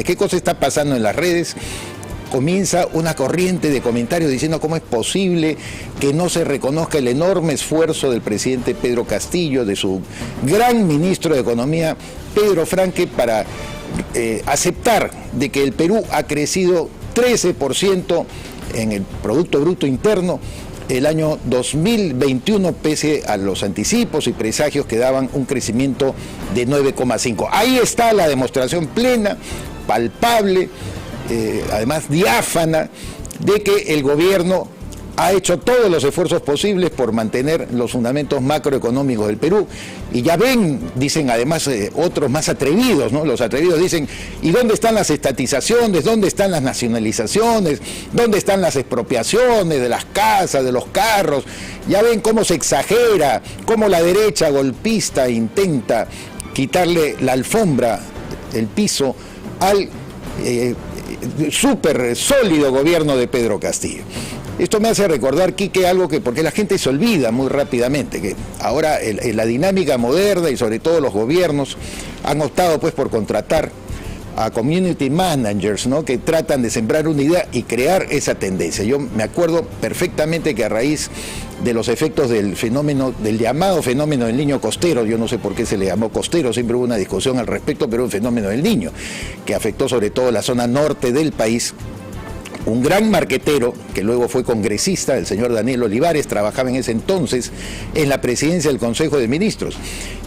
¿Qué cosa está pasando en las redes? Comienza una corriente de comentarios diciendo cómo es posible que no se reconozca el enorme esfuerzo del presidente Pedro Castillo, de su gran ministro de Economía, Pedro Franque, para aceptar de que el Perú ha crecido 13% en el Producto Bruto Interno el año 2021, pese a los anticipos y presagios que daban un crecimiento de 9,5. Ahí está la demostración plena, palpable, además diáfana, de que el gobierno ha hecho todos los esfuerzos posibles por mantener los fundamentos macroeconómicos del Perú. Y ya ven, dicen además otros más atrevidos, ¿no? Los atrevidos dicen, ¿y dónde están las estatizaciones? ¿Dónde están las nacionalizaciones? ¿Dónde están las expropiaciones de las casas, de los carros? Ya ven cómo se exagera, cómo la derecha golpista intenta quitarle la alfombra, el piso, al súper sólido gobierno de Pedro Castillo. Esto me hace recordar, Quique, algo que, porque la gente se olvida muy rápidamente, que ahora la dinámica moderna y sobre todo los gobiernos han optado pues por contratar a community managers, ¿no?, que tratan de sembrar una idea y crear esa tendencia. Yo me acuerdo perfectamente que a raíz de los efectos del fenómeno, del llamado fenómeno del niño costero, yo no sé por qué se le llamó costero, siempre hubo una discusión al respecto, pero un fenómeno del niño, que afectó sobre todo la zona norte del país. Un gran marquetero, que luego fue congresista, el señor Daniel Olivares, trabajaba en ese entonces en la presidencia del Consejo de Ministros,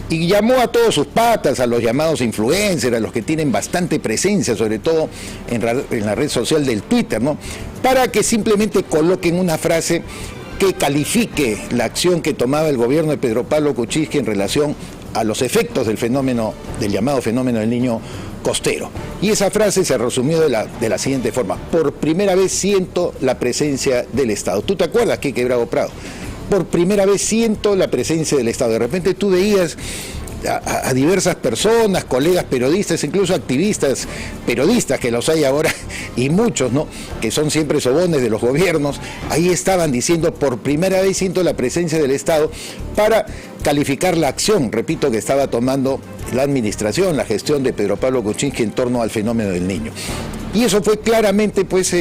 y llamó a todos sus patas, a los llamados influencers, a los que tienen bastante presencia, sobre todo en la red social del Twitter, ¿no?, para que simplemente coloquen una frase que califique la acción que tomaba el gobierno de Pedro Pablo Kuczynski en relación a los efectos del fenómeno, del llamado fenómeno del niño costero. Y esa frase se resumió de la siguiente forma: por primera vez siento la presencia del Estado. ¿Tú te acuerdas, Quique Bravo Prado? Por primera vez siento la presencia del Estado. De repente tú veías a diversas personas, colegas periodistas, incluso activistas periodistas, que los hay ahora, y muchos, ¿no?, que son siempre sobones de los gobiernos, ahí estaban diciendo, por primera vez siento la presencia del Estado, para calificar la acción, repito, que estaba tomando la administración, la gestión de Pedro Pablo Kuczynski en torno al fenómeno del niño. Y eso fue claramente pues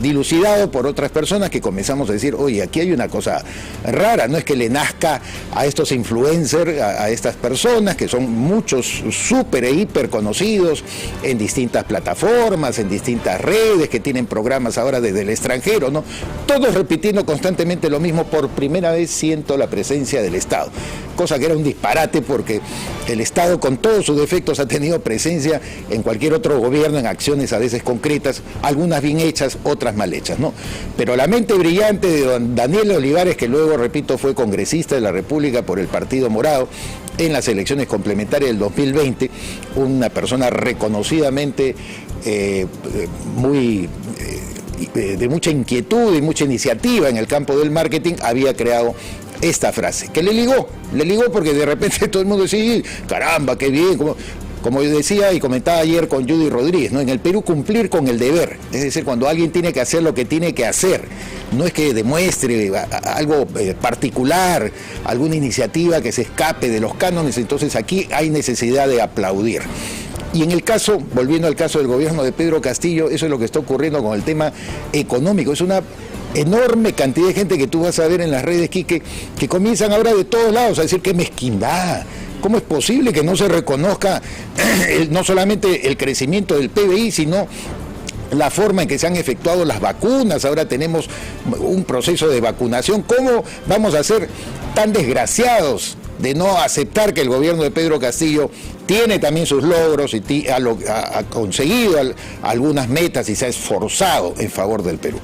dilucidado por otras personas, que comenzamos a decir, oye, aquí hay una cosa rara, no es que le nazca a estos influencers, a estas personas, que son muchos súper e hiper conocidos en distintas plataformas, en distintas redes, que tienen programas ahora desde el extranjero, ¿no?, todos repitiendo constantemente lo mismo: por primera vez siento la presencia del Estado. Cosa que era un disparate, porque el Estado, con todos sus defectos, ha tenido presencia en cualquier otro gobierno, en acciones a veces concretas, algunas bien hechas, otras mal hechas, ¿no? Pero la mente brillante de don Daniel Olivares, que luego, repito, fue congresista de la República por el Partido Morado en las elecciones complementarias del 2020, una persona reconocidamente de mucha inquietud y mucha iniciativa en el campo del marketing, había creado esta frase, que le ligó porque de repente todo el mundo decía, caramba, qué bien, como yo decía y comentaba ayer con Judy Rodríguez, ¿no?, en el Perú cumplir con el deber, es decir, cuando alguien tiene que hacer lo que tiene que hacer, no es que demuestre algo particular, alguna iniciativa que se escape de los cánones, entonces aquí hay necesidad de aplaudir. Y en el caso, volviendo al caso del gobierno de Pedro Castillo, eso es lo que está ocurriendo con el tema económico. Es una enorme cantidad de gente que tú vas a ver en las redes, Quique, que comienzan ahora de todos lados a decir qué mezquindad. ¿Cómo es posible que no se reconozca no solamente el crecimiento del PBI, sino la forma en que se han efectuado las vacunas? Ahora tenemos un proceso de vacunación. ¿Cómo vamos a ser tan desgraciados de no aceptar que el gobierno de Pedro Castillo tiene también sus logros y ha conseguido algunas metas y se ha esforzado en favor del Perú?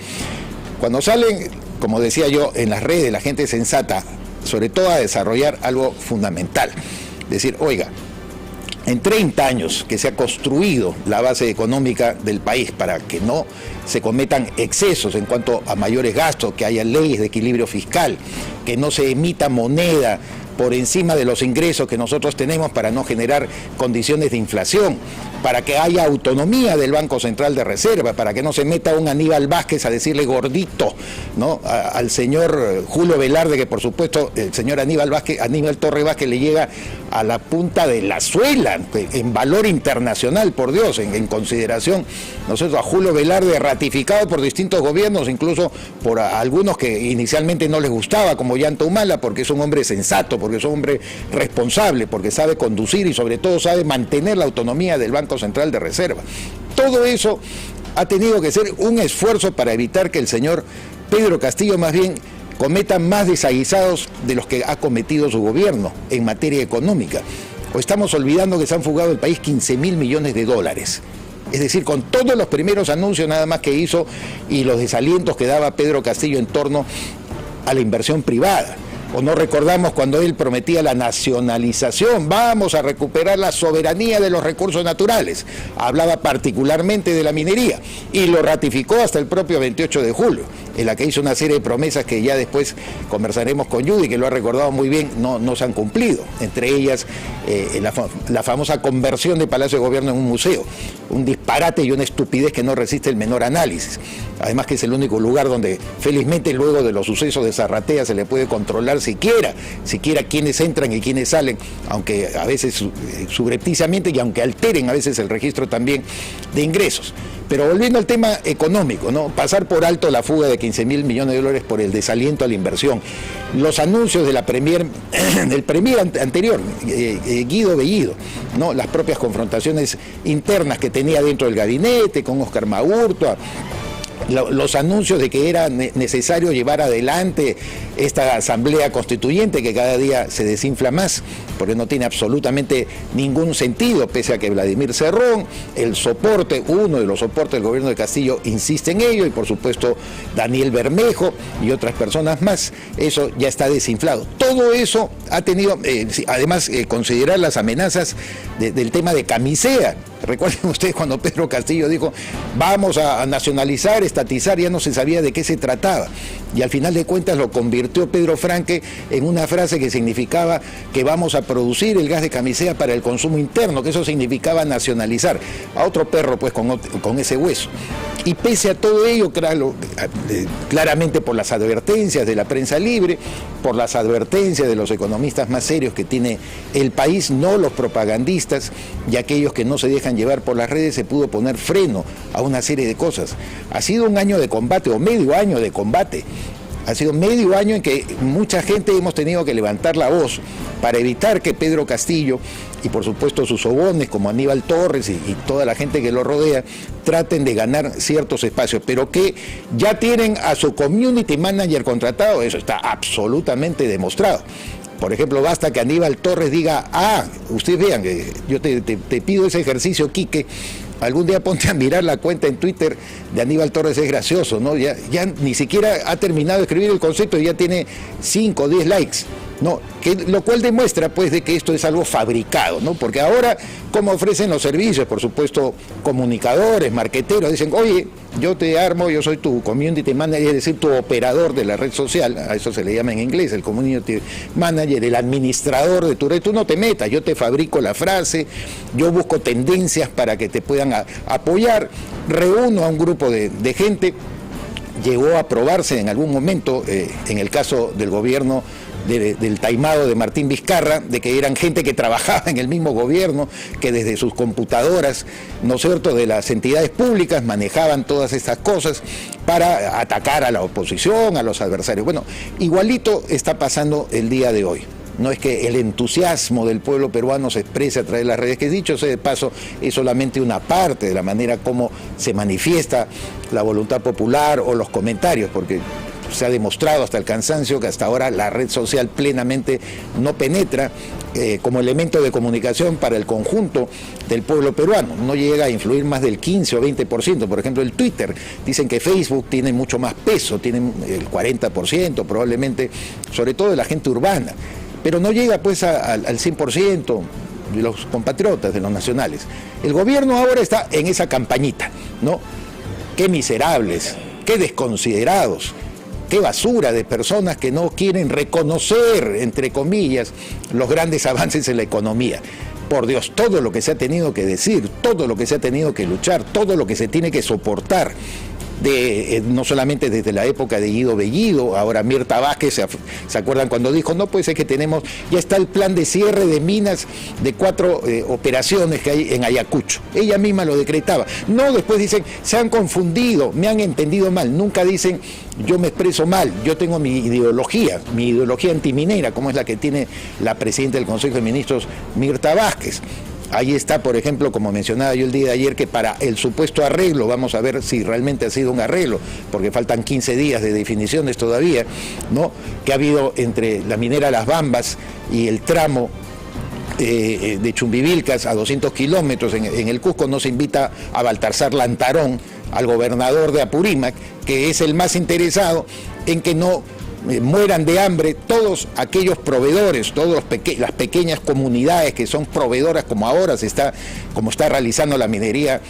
Cuando salen, como decía yo, en las redes, la gente sensata, sobre todo a desarrollar algo fundamental, decir, oiga, en 30 años que se ha construido la base económica del país para que no se cometan excesos en cuanto a mayores gastos, que haya leyes de equilibrio fiscal, que no se emita moneda por encima de los ingresos que nosotros tenemos para no generar condiciones de inflación, para que haya autonomía del Banco Central de Reserva, para que no se meta un Aníbal Vázquez a decirle gordito, ¿no?, al señor Julio Velarde, que por supuesto el señor Aníbal Torre Vázquez le llega a la punta de la suela, en valor internacional, por Dios, en consideración, nosotros a Julio Velarde, ratificado por distintos gobiernos, incluso por algunos que inicialmente no les gustaba, como Ollanta Humala, porque es un hombre sensato, porque es un hombre responsable, porque sabe conducir y sobre todo sabe mantener la autonomía del Banco Central de Reserva. Todo eso ha tenido que ser un esfuerzo para evitar que el señor Pedro Castillo más bien cometa más desaguisados de los que ha cometido su gobierno en materia económica. O estamos olvidando que se han fugado del país 15.000 millones de dólares. Es decir, con todos los primeros anuncios nada más que hizo y los desalientos que daba Pedro Castillo en torno a la inversión privada. O no recordamos cuando él prometía la nacionalización, vamos a recuperar la soberanía de los recursos naturales. Hablaba particularmente de la minería y lo ratificó hasta el propio 28 de julio, en la que hizo una serie de promesas que ya después conversaremos con Judy, que lo ha recordado muy bien, no se han cumplido. Entre ellas, la famosa conversión de Palacio de Gobierno en un museo. Un disparate y una estupidez que no resiste el menor análisis. Además que es el único lugar donde felizmente luego de los sucesos de Zarratea se le puede controlar siquiera quiénes entran y quiénes salen, aunque a veces subrepticiamente y aunque alteren a veces el registro también de ingresos. Pero volviendo al tema económico, ¿no?, pasar por alto la fuga de 15.000 millones de dólares por el desaliento a la inversión, los anuncios de del premier anterior, Guido Bellido, ¿no?, las propias confrontaciones internas que tenía dentro del gabinete con Óscar Maurtua, los anuncios de que era necesario llevar adelante esta asamblea constituyente que cada día se desinfla más, porque no tiene absolutamente ningún sentido, pese a que Vladimir Cerrón, uno de los soportes del gobierno de Castillo, insiste en ello, y por supuesto Daniel Bermejo y otras personas más. Eso ya está desinflado. Todo eso ha tenido, además, considerar las amenazas del tema de camisea. Recuerden ustedes cuando Pedro Castillo dijo, vamos a nacionalizar, estatizar, ya no se sabía de qué se trataba. Y al final de cuentas lo convirtió Pedro Franque en una frase que significaba que vamos a producir el gas de camisea para el consumo interno, que eso significaba nacionalizar. A otro perro pues con ese hueso. Y pese a todo ello, claramente por las advertencias de la prensa libre, por las advertencias de los economistas más serios que tiene el país, no los propagandistas y aquellos que no se dejan llevar por las redes, se pudo poner freno a una serie de cosas. Ha sido un año de combate, o medio año de combate. Ha sido medio año en que mucha gente hemos tenido que levantar la voz para evitar que Pedro Castillo y por supuesto sus sobones como Aníbal Torres y toda la gente que lo rodea traten de ganar ciertos espacios, pero que ya tienen a su community manager contratado. Eso está absolutamente demostrado. Por ejemplo, basta que Aníbal Torres diga, ustedes vean, que yo te pido ese ejercicio, Quique, algún día ponte a mirar la cuenta en Twitter de Aníbal Torres, es gracioso, ¿no? Ya ni siquiera ha terminado de escribir el concepto y ya tiene 5 o 10 likes, ¿no? Lo cual demuestra pues de que esto es algo fabricado, ¿no? Porque ahora, como ofrecen los servicios, por supuesto, comunicadores, marqueteros, dicen, oye, yo te armo, yo soy tu community manager, es decir, tu operador de la red social, a eso se le llama en inglés, el community manager, el administrador de tu red. Tú no te metas, yo te fabrico la frase, yo busco tendencias para que te puedan apoyar, reúno a un grupo de gente. Llegó a aprobarse en algún momento, en el caso del gobierno del taimado de Martín Vizcarra, de que eran gente que trabajaba en el mismo gobierno, que desde sus computadoras, ¿no es cierto?, de las entidades públicas manejaban todas estas cosas para atacar a la oposición, a los adversarios. Bueno, igualito está pasando el día de hoy. No es que el entusiasmo del pueblo peruano se exprese a través de las redes, que dicho sea de paso, es solamente una parte de la manera como se manifiesta la voluntad popular o los comentarios, porque se ha demostrado hasta el cansancio que hasta ahora la red social plenamente no penetra como elemento de comunicación para el conjunto del pueblo peruano. No llega a influir más del 15 o 20%. Por ejemplo, el Twitter. Dicen que Facebook tiene mucho más peso, tiene el 40% probablemente, sobre todo de la gente urbana. Pero no llega pues al 100% de los compatriotas, de los nacionales. El gobierno ahora está en esa campañita, ¿no? Qué miserables, qué desconsiderados, qué basura de personas que no quieren reconocer, entre comillas, los grandes avances en la economía. por Dios, todo lo que se ha tenido que decir, todo lo que se ha tenido que luchar, todo lo que se tiene que soportar, no solamente desde la época de Guido Bellido, ahora Mirta Vázquez, ¿se acuerdan cuando dijo, no, pues es que ya está el plan de cierre de minas de 4 operaciones que hay en Ayacucho? Ella misma lo decretaba. No, después dicen, se han confundido, me han entendido mal. Nunca dicen, yo me expreso mal, yo tengo mi ideología antiminera, como es la que tiene la presidenta del Consejo de Ministros, Mirta Vázquez. Ahí está, por ejemplo, como mencionaba yo el día de ayer, que para el supuesto arreglo, vamos a ver si realmente ha sido un arreglo, porque faltan 15 días de definiciones todavía, ¿no?, que ha habido entre la minera Las Bambas y el tramo de Chumbivilcas a 200 kilómetros en el Cusco. No se invita a Baltasar Lantarón, al gobernador de Apurímac, que es el más interesado en que no mueran de hambre todos aquellos proveedores, todas las pequeñas comunidades que son proveedoras, como ahora está realizando la minería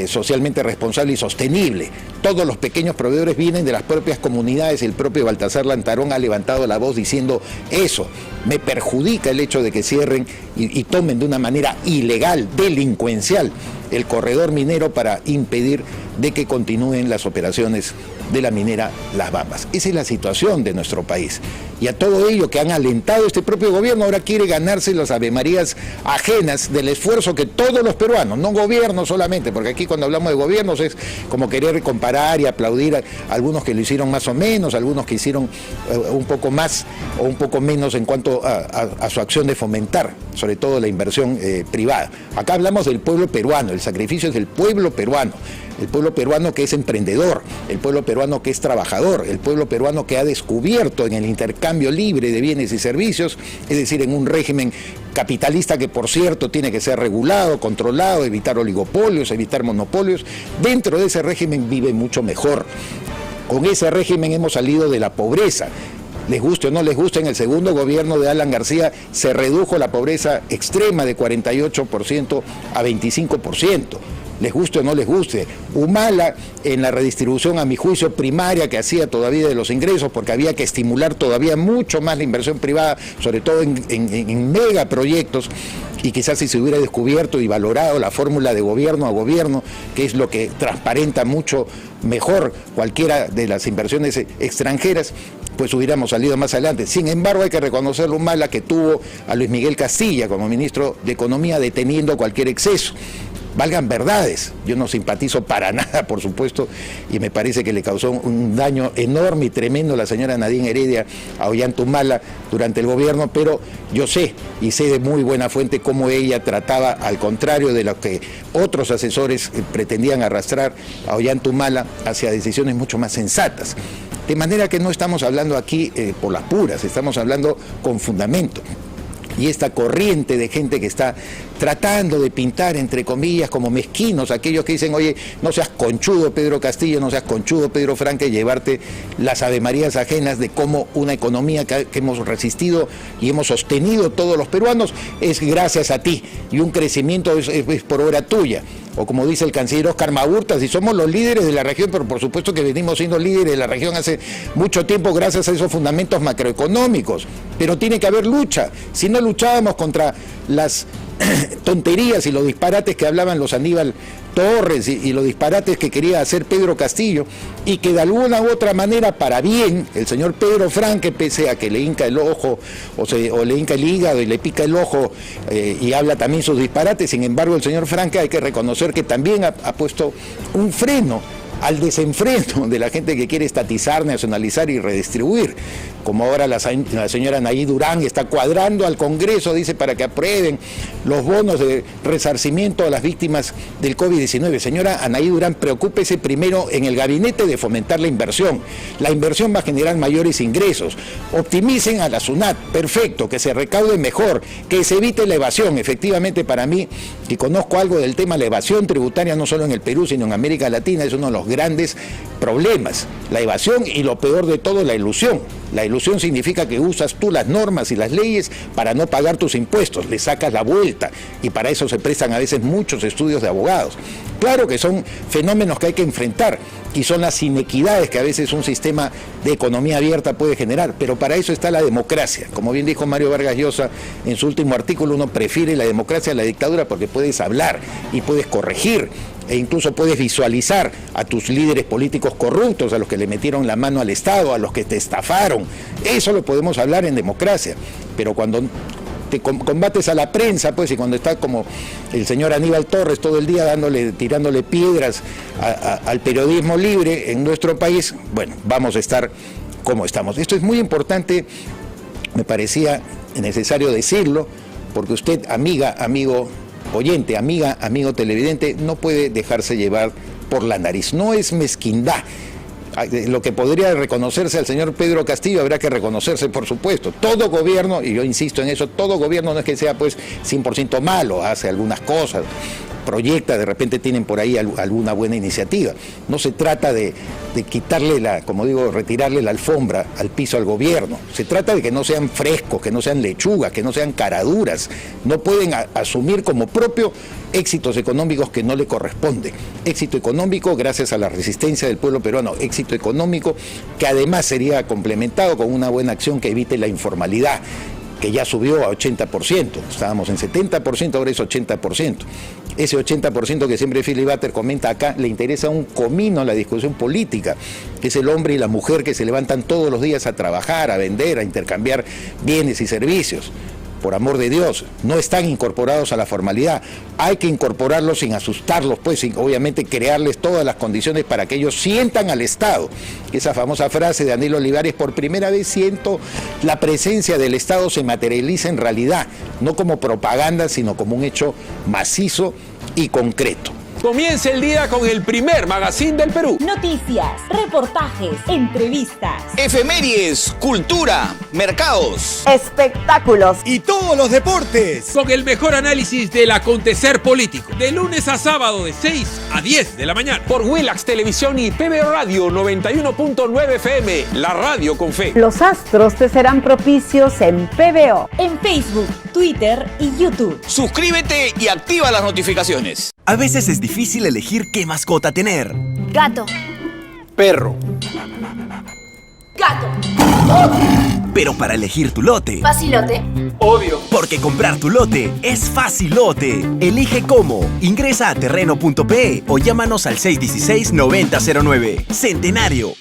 socialmente responsable y sostenible. Todos los pequeños proveedores vienen de las propias comunidades. El propio Baltasar Lantarón ha levantado la voz diciendo eso. Me perjudica el hecho de que cierren y tomen de una manera ilegal, delincuencial, el corredor minero para impedir de que continúen las operaciones de la minera Las Bambas. Esa es la situación de nuestro país. Y a todo ello que han alentado este propio gobierno, ahora quiere ganarse las avemarías ajenas del esfuerzo que todos los peruanos, no gobiernos solamente, porque aquí cuando hablamos de gobiernos es como querer comparar y aplaudir a algunos que lo hicieron más o menos, algunos que hicieron un poco más o un poco menos en cuanto a su acción de fomentar, sobre todo la inversión privada. Acá hablamos del pueblo peruano, el sacrificio es del pueblo peruano. El pueblo peruano que es emprendedor, el pueblo peruano que es trabajador, el pueblo peruano que ha descubierto en el intercambio libre de bienes y servicios, es decir, en un régimen capitalista que, por cierto, tiene que ser regulado, controlado, evitar oligopolios, evitar monopolios. Dentro de ese régimen vive mucho mejor. Con ese régimen hemos salido de la pobreza. Les guste o no les guste, en el segundo gobierno de Alan García se redujo la pobreza extrema de 48% a 25%. Les guste o no les guste. Humala, en la redistribución, a mi juicio, primaria que hacía todavía de los ingresos, porque había que estimular todavía mucho más la inversión privada, sobre todo en megaproyectos, y quizás si se hubiera descubierto y valorado la fórmula de gobierno a gobierno, que es lo que transparenta mucho mejor cualquiera de las inversiones extranjeras, pues hubiéramos salido más adelante. Sin embargo, hay que reconocer lo Humala que tuvo a Luis Miguel Castilla como ministro de Economía, deteniendo cualquier exceso. Valgan verdades, yo no simpatizo para nada, por supuesto, y me parece que le causó un daño enorme y tremendo a la señora Nadine Heredia a Ollanta Humala durante el gobierno, pero yo sé, y sé de muy buena fuente, cómo ella trataba, al contrario de lo que otros asesores pretendían arrastrar a Ollanta Humala, hacia decisiones mucho más sensatas. De manera que no estamos hablando aquí por las puras, estamos hablando con fundamento. Y esta corriente de gente que está tratando de pintar, entre comillas, como mezquinos, aquellos que dicen, oye, no seas conchudo Pedro Castillo, no seas conchudo Pedro Franque, llevarte las avemarías ajenas de cómo una economía que hemos resistido y hemos sostenido todos los peruanos es gracias a ti, y un crecimiento es por obra tuya. O como dice el canciller Oscar Maurta, si somos los líderes de la región, pero por supuesto que venimos siendo líderes de la región hace mucho tiempo gracias a esos fundamentos macroeconómicos, pero tiene que haber lucha. Si no luchábamos contra las tonterías y los disparates que hablaban los Aníbal Torres y los disparates que quería hacer Pedro Castillo, y que de alguna u otra manera, para bien, el señor Pedro Franque, pese a que le hinca el ojo o le hinca el hígado y le pica el ojo y habla también sus disparates, sin embargo el señor Franque hay que reconocer que también ha puesto un freno al desenfreno de la gente que quiere estatizar, nacionalizar y redistribuir, como ahora la señora Anaí Durán está cuadrando al Congreso, dice, para que aprueben los bonos de resarcimiento a las víctimas del COVID-19. Señora Anaí Durán, preocúpese primero en el gabinete de fomentar la inversión. La inversión va a generar mayores ingresos. Optimicen a la SUNAT, perfecto, que se recaude mejor, que se evite la evasión. Efectivamente, para mí, que conozco algo del tema, la evasión tributaria no solo en el Perú, sino en América Latina, es uno de los grandes problemas, la evasión, y lo peor de todo, la ilusión. La elusión significa que usas tú las normas y las leyes para no pagar tus impuestos, le sacas la vuelta, y para eso se prestan a veces muchos estudios de abogados. Claro que son fenómenos que hay que enfrentar y son las inequidades que a veces un sistema de economía abierta puede generar, pero para eso está la democracia. Como bien dijo Mario Vargas Llosa en su último artículo, uno prefiere la democracia a la dictadura porque puedes hablar y puedes corregir e incluso puedes visualizar a tus líderes políticos corruptos, a los que le metieron la mano al Estado, a los que te estafaron. Eso lo podemos hablar en democracia, pero cuando te combates a la prensa, pues, y cuando está como el señor Aníbal Torres todo el día tirándole piedras al periodismo libre en nuestro país, bueno, vamos a estar como estamos. Esto es muy importante, me parecía necesario decirlo, porque usted, amiga, amigo oyente, amiga, amigo televidente, no puede dejarse llevar por la nariz. No es mezquindad. Lo que podría reconocerse al señor Pedro Castillo habrá que reconocerse, por supuesto. Todo gobierno, y yo insisto en eso, todo gobierno no es que sea pues 100% malo, hace algunas cosas, proyecta, de repente tienen por ahí alguna buena iniciativa. No se trata de quitarle como digo, retirarle la alfombra al piso al gobierno. Se trata de que no sean frescos, que no sean lechugas, que no sean caraduras. No pueden asumir como propio éxitos económicos que no le corresponden. Éxito económico gracias a la resistencia del pueblo peruano, éxito económico que además sería complementado con una buena acción que evite la informalidad, que ya subió a 80%, estábamos en 70%, ahora es 80%. Ese 80% que siempre Philip Butter comenta acá, le interesa un comino la discusión política, que es el hombre y la mujer que se levantan todos los días a trabajar, a vender, a intercambiar bienes y servicios. Por amor de Dios, no están incorporados a la formalidad. Hay que incorporarlos sin asustarlos, pues, sin, obviamente, crearles todas las condiciones para que ellos sientan al Estado. Esa famosa frase de Daniel Olivares, por primera vez siento la presencia del Estado se materializa en realidad, no como propaganda, sino como un hecho macizo y concreto. Comienza el día con el primer magazine del Perú. Noticias, reportajes, entrevistas, efemérides, cultura, mercados, espectáculos y todos los deportes. Con el mejor análisis del acontecer político. De lunes a sábado de 6 a 10 de la mañana. Por Willax Televisión y PBO Radio 91.9 FM. La radio con fe. Los astros te serán propicios en PBO. En Facebook, Twitter y YouTube. Suscríbete y activa las notificaciones. A veces es difícil elegir qué mascota tener. Gato. Perro. Gato. Pero para elegir tu lote... Facilote. Obvio. Porque comprar tu lote es facilote. Elige cómo. Ingresa a terreno.pe o llámanos al 616-9009. Centenario.